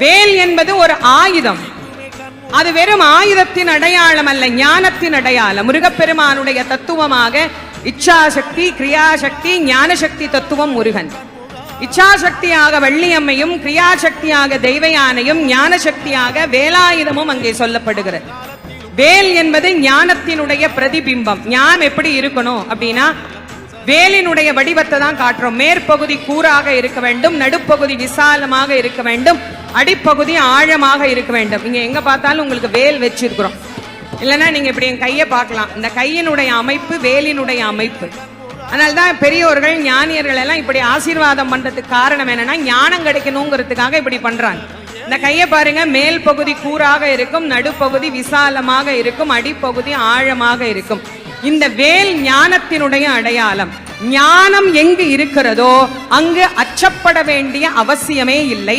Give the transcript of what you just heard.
வேல் என்பது ஒரு ஆயுதம். அது வெறும் ஆயுதத்தின் அடையாளம் அல்ல, ஞானத்தின் அடையாளம். முருகப்பெருமானுடைய தத்துவமாக இச்சாசக்தி, கிரியாசக்தி, ஞானசக்தி தத்துவம் முருகன். இச்சாசக்தியாக வள்ளியம்மையும், கிரியாசக்தியாக தெய்வயானையும், ஞானசக்தியாக வேலாயுதமும் அங்கே சொல்லப்படுகிறது. வேல் என்பது ஞானத்தினுடைய பிரதிபிம்பம். ஞானம் எப்படி இருக்கணும் அப்படின்னா, வேலினுடைய வடிவத்தை தான் காட்டுறோம். மேற்பகுதி கூராக இருக்க வேண்டும், நடுப்பகுதி விசாலமாக இருக்க வேண்டும், அடிப்பகுதி ஆழமாக இருக்க வேண்டும். இங்க எங்க பார்த்தாலும் உங்களுக்கு வேல் வச்சிருக்கிறோம். இல்லைன்னா நீங்க இப்படி என் கையை பார்க்கலாம். இந்த கையினுடைய அமைப்பு வேலினுடைய அமைப்பு. அதனால்தான் பெரியோர்கள், ஞானியர்கள் எல்லாம் இப்படி ஆசீர்வாதம் பண்றதுக்கு காரணம் என்னன்னா, ஞானம் கிடைக்கணுங்கிறதுக்காக இப்படி பண்றாங்க. இந்த கையை பாருங்க, மேல் பகுதி கூராக இருக்கும், நடுப்பகுதி விசாலமாக இருக்கும், அடிப்பகுதி ஆழமாக இருக்கும். இந்த வேல் ஞானத்தினுடைய அடையாளம். ஞானம் எங்கு இருக்கிறதோ அங்கு அச்சப்பட வேண்டிய அவசியமே இல்லை.